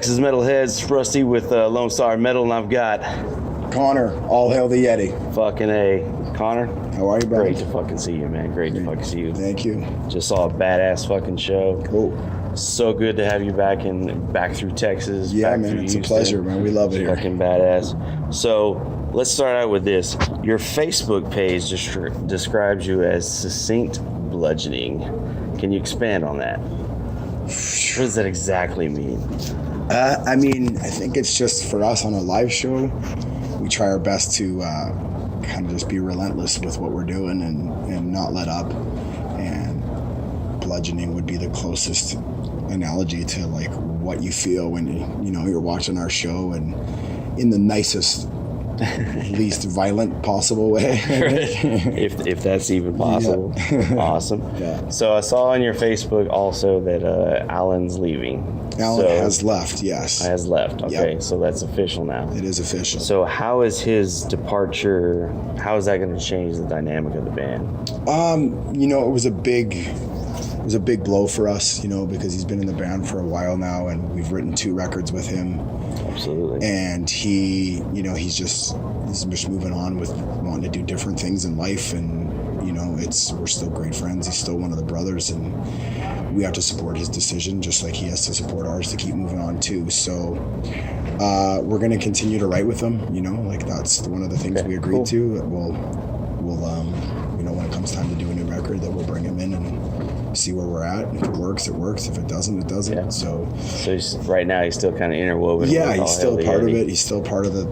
Texas Metalheads, Rusty with Lone Star Metal, and I've got Connor, all hail the Yeti. fucking A. Connor, How are you, brother? great to fucking see you, man. Great to fucking see you. Thank you. Just saw a badass fucking show. Cool. So good to have you back through Texas. Yeah, back man, through it's Houston. a pleasure, man. We love it here. Fucking badass. So let's start out with this. Your Facebook page describes you as succinct bludgeoning. Can you expand on that? What does that exactly mean? I think it's just for us on a live show, we try our best to kind of just be relentless with what we're doing and not let up. And bludgeoning would be the closest analogy to like what you feel when you're watching our show, and in the nicest, least violent possible way. if that's even possible. Yeah. Awesome. Yeah. So I saw on your Facebook also that Alan's leaving. Alan has left, yes. Has left. Okay, Yep. So that's official now. It is official. So how is his departure? How is that going to change the dynamic of the band? It was a big blow for us, because he's been in the band for a while now, and we've written 2 records with him. Absolutely. And he's just moving on with wanting to do different things in life, and we're still great friends. He's still one of the brothers, and we have to support his decision just like he has to support ours to keep moving on too. So we're going to continue to write with him. That's one of the things we agreed to. We'll when it comes time to do a new record, that we'll bring him in and see where we're at. If it works, it works. If it doesn't, it doesn't. Yeah. So right now he's still kind of interwoven. Yeah, he's still part of it. He's still part of the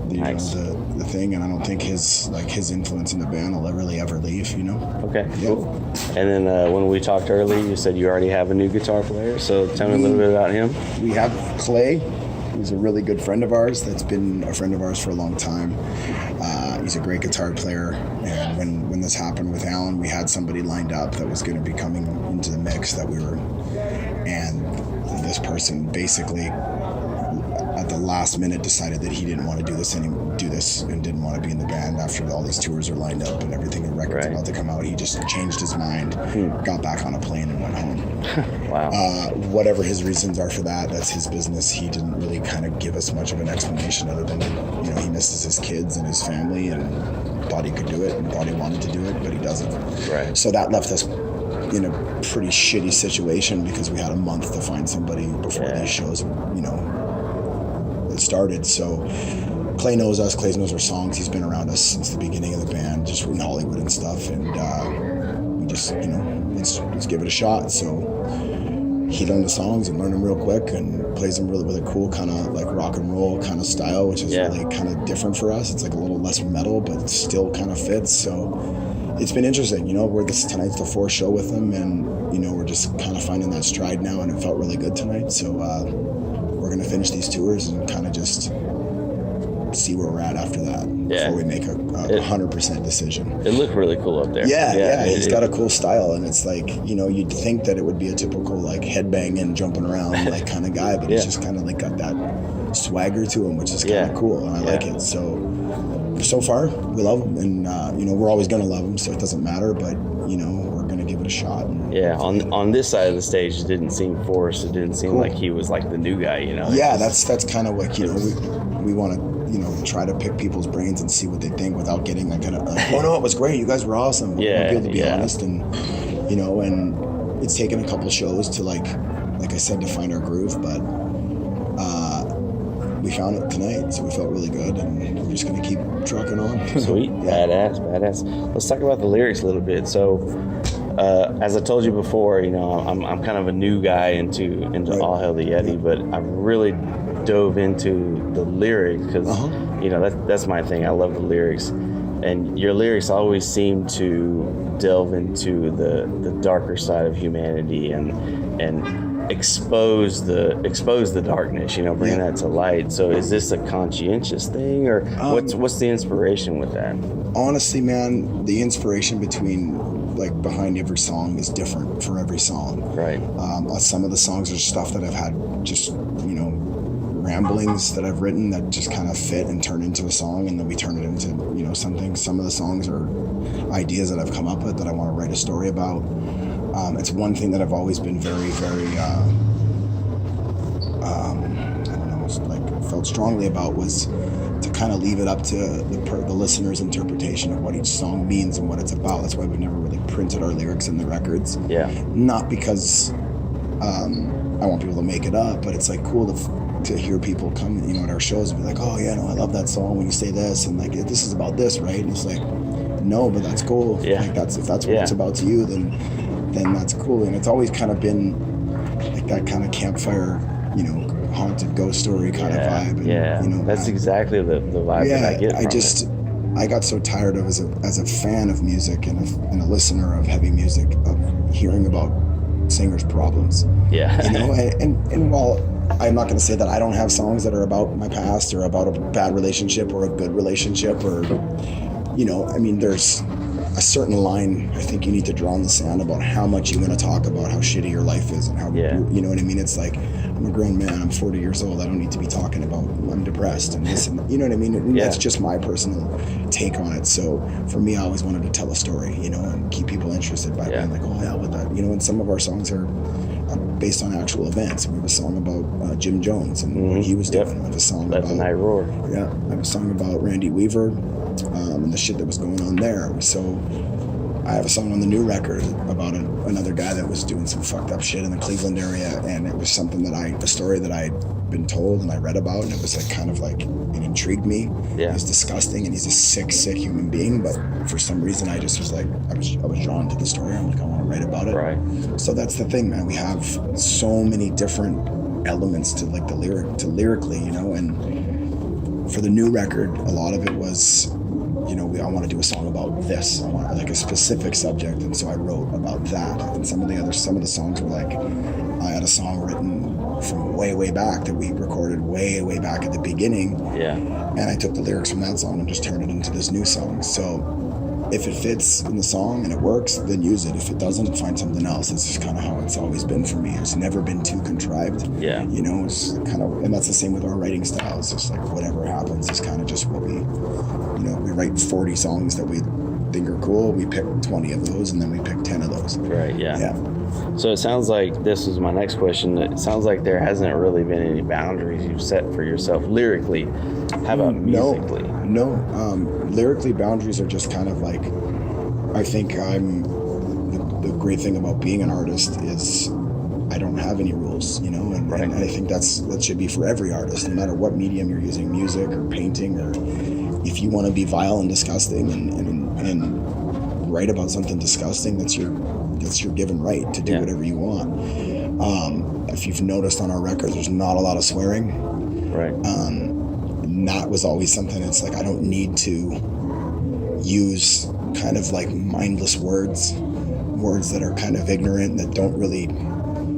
thing, and I don't think his influence in the band will really ever leave. Okay. Yeah. Cool. And then when we talked earlier, you said you already have a new guitar player. So tell me a little bit about him. We have Clay. He's a really good friend of ours that's been a friend of ours for a long time. He's a great guitar player, and when this happened with Alan, we had somebody lined up that was going to be coming into the mix and this person basically at the last minute decided that he didn't want to do this and didn't want to be in the band after all these tours are lined up and everything, the record's about to come out. He just changed his mind, got back on a plane and went home. Wow. Whatever his reasons are for that, that's his business. He didn't really kind of give us much of an explanation other than, he misses his kids and his family and thought he could do it and thought he wanted to do it, but he doesn't. Right. So that left us in a pretty shitty situation because we had a month to find somebody before these shows, it started. So Clay knows us. Clay knows our songs. He's been around us since the beginning of the band, just in Hollywood and stuff. And we just, let's give it a shot. So he learned the songs and learned them real quick and plays them really, really cool, kind of like rock and roll kind of style, which is really kind of different for us. It's like a little less metal, but it still kind of fits. So it's been interesting. Tonight's the 4th show with him, and we're just kind of finding that stride now, and it felt really good tonight. So we're gonna finish these tours and kind of just see where we're at after that before we make a 100% decision. It looked really cool up there. Yeah. He's got a cool style, and it's like, you'd think that it would be a typical like headbanging, jumping around like kind of guy, but he's just kind of like got that swagger to him, which is kind of cool, and I like it. So far, we love him, and we're always gonna love him, so it doesn't matter. But we're gonna give it a shot. On this side of the stage, it didn't seem forced. It didn't seem like he was like the new guy. Yeah, that's kind of like we want to try to pick people's brains and see what they think without getting like oh no, it was great, you guys were awesome. We want people to be honest, and and it's taken a couple shows to like I said, to find our groove, but we found it tonight, so we felt really good, and we're just going to keep trucking on. Sweet. Badass. Let's talk about the lyrics a little bit. So, as I told you before, I'm kind of a new guy into All Hail the Yeti, but I really dove into the lyrics because, that's my thing. I love the lyrics. And your lyrics always seem to delve into the darker side of humanity and expose the darkness, bring that to light. So is this a conscientious thing, or what's the inspiration with that? Honestly, man, the inspiration behind every song is different for every song. Right. Some of the songs are stuff that I've had just ramblings that I've written that just kind of fit and turn into a song, and then we turn it into something. Some of the songs are ideas that I've come up with that I want to write a story about. It's one thing that I've always been very, very, felt strongly about was to kind of leave it up to the listener's interpretation of what each song means and what it's about. That's why we never really printed our lyrics in the records. Yeah. Not because I want people to make it up, but it's like cool to hear people come, at our shows and be like, oh yeah, no, I love that song when you say this, and like this is about this, right? And it's like, no, but that's cool. Yeah. Like if that's what it's about to you, then that's cool. And it's always kind of been like that kind of campfire, haunted ghost story kind of vibe. And, that's exactly the vibe that I get from I got so tired of as a fan of music and a listener of heavy music of hearing about singers' problems. Yeah. And while I'm not going to say that I don't have songs that are about my past or about a bad relationship or a good relationship or, there's a certain line I think you need to draw in the sand about how much you want to talk about how shitty your life is and how, you know what I mean? It's like, I'm a grown man, I'm 40 years old, I don't need to be talking about I'm depressed and this and you know what I mean? And that's just my personal take on it. So for me, I always wanted to tell a story, and keep people interested by being like, oh yeah, with that, and some of our songs are based on actual events. We have a song about Jim Jones and what he was doing. We have a song Let the Night Roar. Yeah, I have a song about Randy Weaver and the shit that was going on there. So I have a song on the new record about another guy that was doing some fucked up shit in the Cleveland area, and it was something a story that I'd been told and I read about, and it was like kind of like it intrigued me. Yeah. It was disgusting, and he's a sick human being, but for some reason I just was like I was drawn to the story. I'm like, I want to write about it. Right. So that's the thing, man. We have so many different elements to like lyrically, and for the new record, a lot of it was, I want to do a song about this. I want like a specific subject, and so I wrote about that. And some of the songs were like, I had a song written from way back that we recorded way back at the beginning. Yeah. And I took the lyrics from that song and just turned it into this new song. So if it fits in the song and it works, then use it. If it doesn't, find something else. That's just kind of how it's always been for me. It's never been too contrived. Yeah. It's kind of, and that's the same with our writing style. It's just like whatever happens is kind of just what we write 40 songs that we think are cool. We pick 20 of those, and then we pick 10 of those. Right. Yeah. Yeah. So it sounds like, this was my next question, it sounds like there hasn't really been any boundaries you've set for yourself lyrically. How about musically? No. Lyrically, boundaries are just kind of like, I think the great thing about being an artist is I don't have any rules, and I think that should be for every artist, no matter what medium you're using, music or painting, or if you want to be vile and disgusting and write about something disgusting, that's your given right to do whatever you want. If you've noticed on our records, there's not a lot of swearing. Right. And that was always something that's like, I don't need to use kind of like mindless words that are kind of ignorant, that don't really,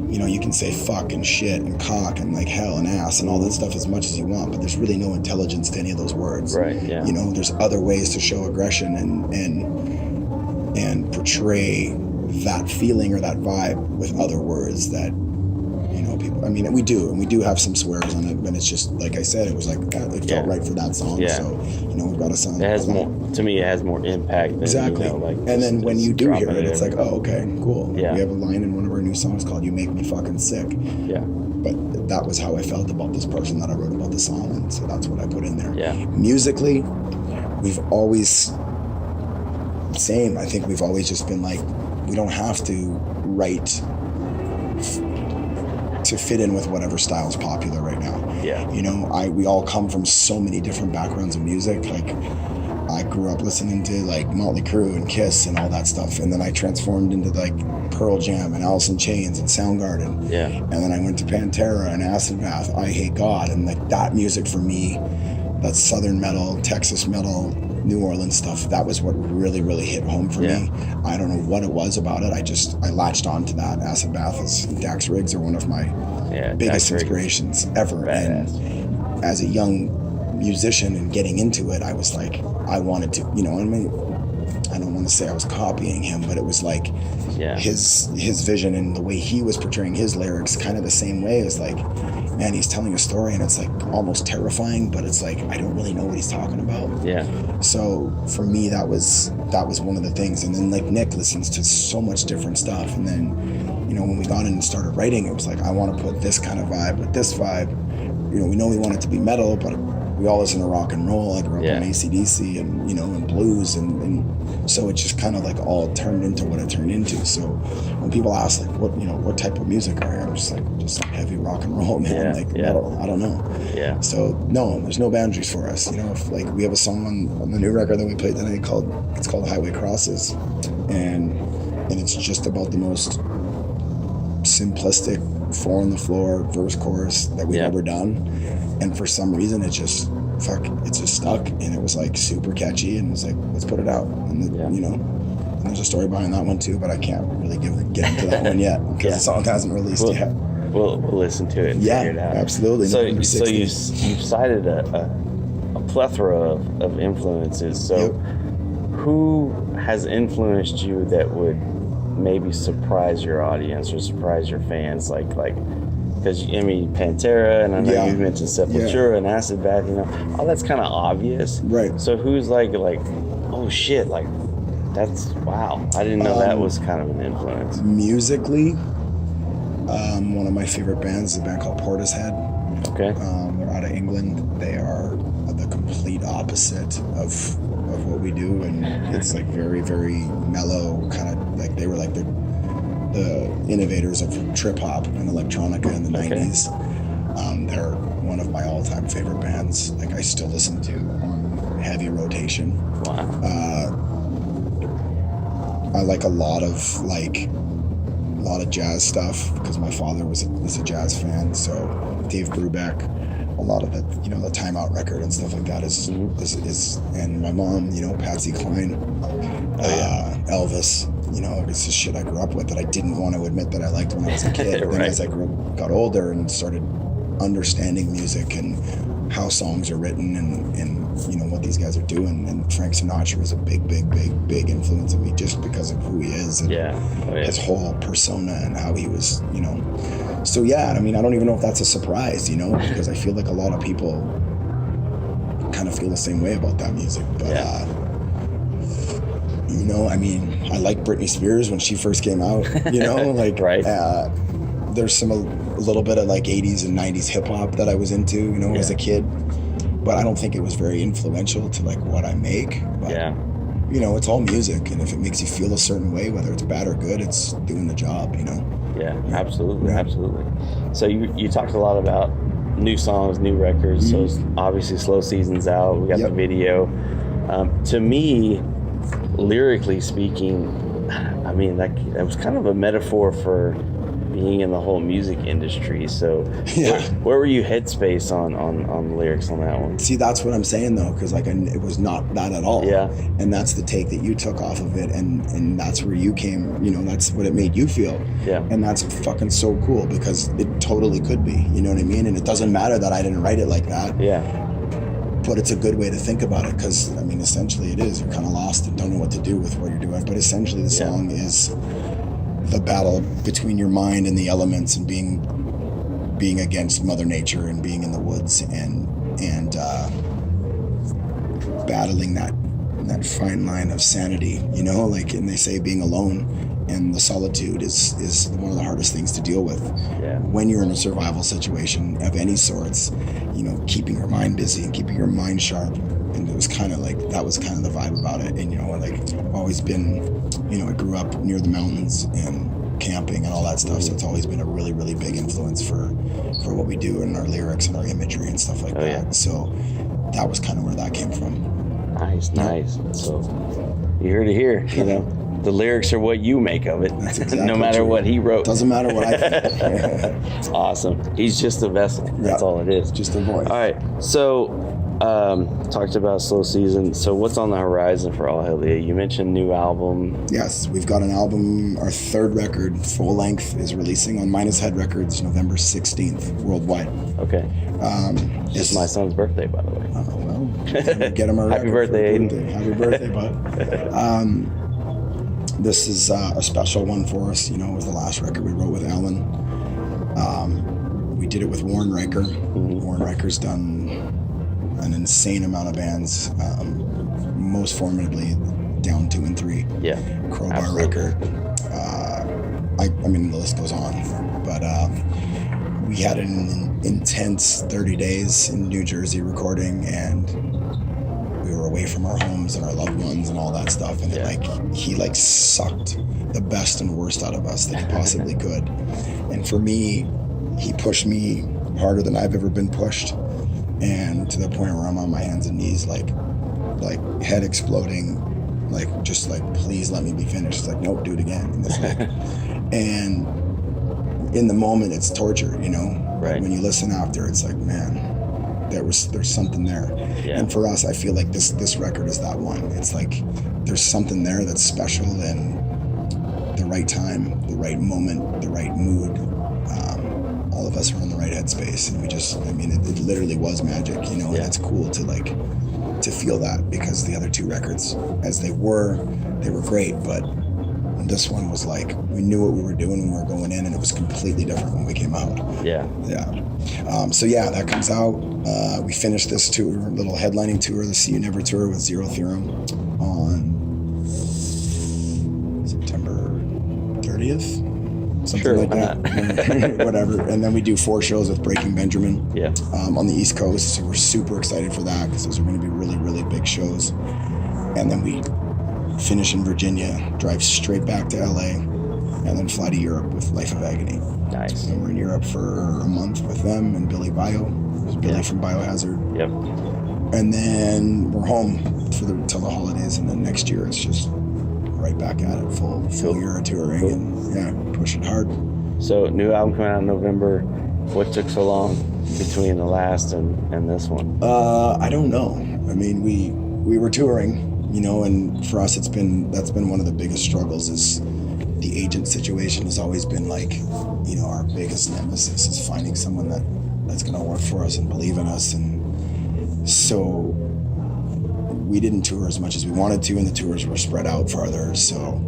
you can say fuck and shit and cock and like hell and ass and all that stuff as much as you want, but there's really no intelligence to any of those words. Right. Yeah. There's other ways to show aggression and portray that feeling or that vibe with other words that, people, we do have some swears on it, but it's just, like I said, it was like, it felt right for that song. Yeah. So, we've got a song. It has more, to me, it has more impact than, exactly. and then when you do hear it, it's like, oh, okay, cool. Yeah. We have a line in one of our new songs called You Make Me Fucking Sick. Yeah. But that was how I felt about this person that I wrote about the song, and so that's what I put in there. Yeah. Musically, we've always, I think we've always just been like, we don't have to write to fit in with whatever style's popular right now. Yeah. We all come from so many different backgrounds of music. Like, I grew up listening to like Motley Crue and Kiss and all that stuff, and then I transformed into like Pearl Jam and Alice in Chains and Soundgarden. Yeah. And then I went to Pantera and Acid Bath, I Hate God, and like that music for me, that Southern metal, Texas metal, New Orleans stuff, that was what really, really hit home for me. I don't know what it was about it. I latched on to that. Acid Bath and Dax Riggs are one of my biggest inspirations ever. Badass. And as a young musician and getting into it, I was like, I wanted to, I don't want to say I was copying him, but it was like his vision and the way he was portraying his lyrics, kind of the same way as like, man, he's telling a story and it's like almost terrifying, but it's like, I don't really know what he's talking about. Yeah. So for me, that was one of the things. And then like Nick listens to so much different stuff. And then, when we got in and started writing, it was like, I want to put this kind of vibe with this vibe. we know we want it to be metal, but we all listen to rock and roll. I grew up in AC/DC and, and blues. And so it just kind of like all turned into what it turned into. So when people ask like, what type of music are you? I'm just like heavy rock and roll, man. Metal, I don't know. Yeah. So no, there's no boundaries for us. If like we have a song on the new record that we played tonight called Highway Crosses. And it's just about the most simplistic 4 on the floor verse chorus that we've ever done, and for some reason it just stuck, and it was like super catchy, and it was like, let's put it out. And and there's a story behind that one too, but I can't really get into that one yet because the song hasn't released yet. We'll listen to it and figure it out. Absolutely. So you've cited a plethora of influences. So who has influenced you that would maybe surprise your audience or surprise your fans, like because Pantera, and I know you mentioned Sepultura and Acid Bath, all that's kind of obvious, right? So who's like oh shit, like that's wow, I didn't know that was kind of an influence musically. One of my favorite bands is a band called Portishead. Okay. They're out of England. They are the complete opposite of what we do, and it's like very, very mellow, kind of like they were like the innovators of trip hop and electronica in the 90s. They're one of my all-time favorite bands. Like I still listen to on heavy rotation. Wow. I like a lot of jazz stuff because my father is a jazz fan. So Dave Brubeck, a lot of the the Time Out record and stuff like that is and my mom, Patsy Cline, Elvis, it's just shit I grew up with that I didn't want to admit that I liked when I was a kid. Right. Then as I got older and started understanding music and how songs are written and what these guys are doing, and Frank Sinatra was a big influence on me just because of who he is and his whole persona and how he was, So I don't even know if that's a surprise, because I feel like a lot of people kind of feel the same way about that music. But I like Britney Spears when she first came out, there's a little bit of like 80s and 90s hip hop that I was into, as a kid, but I don't think it was very influential to like what I make. But, it's all music, and if it makes you feel a certain way, whether it's bad or good, it's doing the job, Yeah, absolutely. So you talked a lot about new songs, new records. So obviously Slow Season's out. We got the video. To me, lyrically speaking, that was kind of a metaphor for being in the whole music industry. So where were you headspace on the lyrics on that one? See, that's what I'm saying though, because it was not that at all. Yeah. And that's the take that you took off of it, and that's where you came, that's what it made you feel. Yeah. And that's fucking so cool because it totally could be, you know what I mean? And it doesn't matter that I didn't write it like that. Yeah. But it's a good way to think about it because, essentially it is. You're kind of lost and don't know what to do with what you're doing. But essentially the song is the battle between your mind and the elements and being against Mother Nature and being in the woods and battling that fine line of sanity, and they say being alone and the solitude is one of the hardest things to deal with when you're in a survival situation of any sorts, keeping your mind busy and keeping your mind sharp. And it was kind of like, that was kind of the vibe about it. And, I've always been, I grew up near the mountains and camping and all that stuff. So it's always been a really, really big influence for what we do and our lyrics and our imagery and stuff like that. Yeah. So that was kind of where that came from. Nice. So you heard it here, the lyrics are what you make of it. That's exactly no matter what he wrote. Doesn't matter what I think. It's awesome. He's just a vessel. That's all it is. Just a voice. All right. So talked about Slow Season. So what's on the horizon for All Hail the Yeti? You mentioned new album. Yes, we've got an album. Our third record, full length, is releasing on Minus Head Records November 16th worldwide. Okay. It's my son's birthday, by the way. Oh, well, get him a Happy birthday, Aiden. Happy birthday, bud. This is a special one for us. It was the last record we wrote with Alan. We did it with Warren Riker. Warren Riker's done an insane amount of bands, most formidably Down 2 and 3. Yeah. Crowbar absolutely. Record. The list goes on. But we had an intense 30 days in New Jersey recording, and we were away from our homes and our loved ones and all that stuff, and he sucked the best and worst out of us that he possibly could. And for me, he pushed me harder than I've ever been pushed, and to the point where I'm on my hands and knees, like head exploding, just please let me be finished. It's like, nope, do it again. And it's like, and in the moment it's torture, you know. Right. When you listen after, it's like, man, there's something there. Yeah. And for us, I feel like this record is that one. It's like there's something there that's special, and the right time, the right moment, the right mood. All of us are in the right headspace, and it literally was magic, you know. Yeah. And it's cool to feel that, because the other two records, as they were great, but this one was like, we knew what we were doing when we were going in, and it was completely different when we came out. Yeah. So that comes out. We finished this tour, little headlining tour, the See You Never tour with Zero Theorem, on September 30th. Something like that. Whatever. And then we do 4 shows with Breaking Benjamin on the East Coast. So we're super excited for that, because those are going to be really, really big shows. And then we finish in Virginia, drive straight back to LA, and then fly to Europe with Life of Agony. Nice. And we're in Europe for a month with them and Billy Bio. Billy from Biohazard. Yep. And then we're home till the holidays, and then next year it's just right back at it, full year of touring, and pushing hard. So, new album coming out in November. What took so long between the last and this one? I don't know. I mean, we were touring, you know, and for us that's been one of the biggest struggles. Is the agent situation has always been like, you know, our biggest nemesis is finding someone that's going to work for us and believe in us. And so we didn't tour as much as we wanted to, and the tours were spread out farther. So,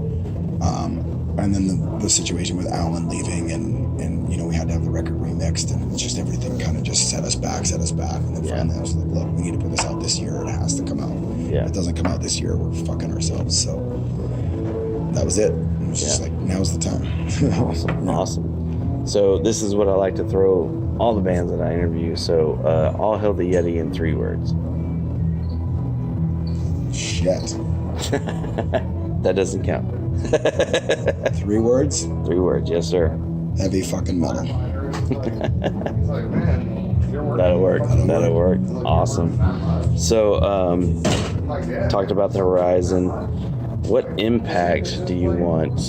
and then the situation with Alan leaving, and you know, we had to have the record remixed, and it's just everything kind of just set us back. And then finally I was like, look, we need to put this out this year. It has to come out. Yeah. If it doesn't come out this year, we're fucking ourselves. So that was it. It was just like, now's the time. Awesome. So this is what I like to throw all the bands that I interview. So All Hail the Yeti in 3 words. Shit. That doesn't count. 3 words? 3 words, yes sir. Heavy fucking metal. That'll work. Awesome. So, talked about the horizon. What impact do you want,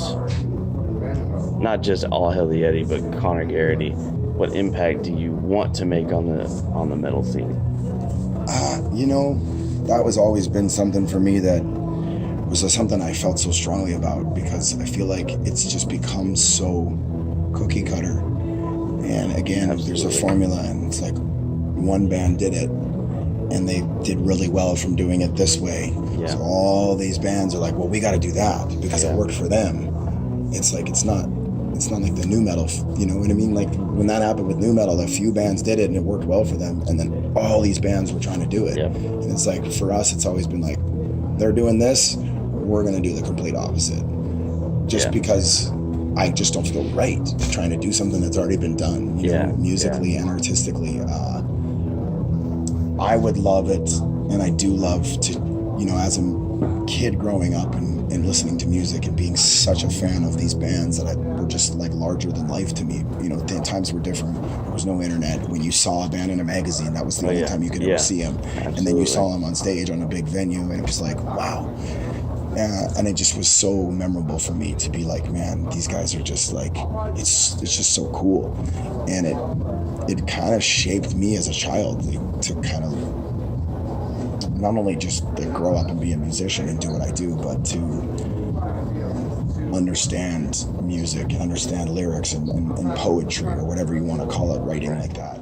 not just All Hail the Yeti, but Connor Garritty, what impact do you want to make on the metal scene? You know, that was always been something for me that was something I felt so strongly about, because I feel like it's just become so cookie cutter. And again, there's a formula, and it's like one band did it, and they did really well from doing it this way. Yeah. So all these bands are like, well, we got to do that because it worked for them. It's like, it's not like the new metal, you know what I mean? Like when that happened with new metal, a few bands did it and it worked well for them, and then all these bands were trying to do it. And it's like, for us, it's always been like, they're doing this, we're going to do the complete opposite. Just because I just don't feel right trying to do something that's already been done, you know, musically and artistically. I would love it, and I do love to, you know, as a kid growing up and listening to music and being such a fan of these bands that were just like larger than life to me. You know, the times were different. There was no internet. When you saw a band in a magazine, that was the only time you could ever see them. Absolutely. And then you saw them on stage on a big venue, and it was like, wow. And it just was so memorable for me to be like, man, these guys are just like, it's just so cool. And it kind of shaped me as a child to kind of not only just to grow up and be a musician and do what I do, but to understand music and understand lyrics and poetry, or whatever you want to call it, writing like that.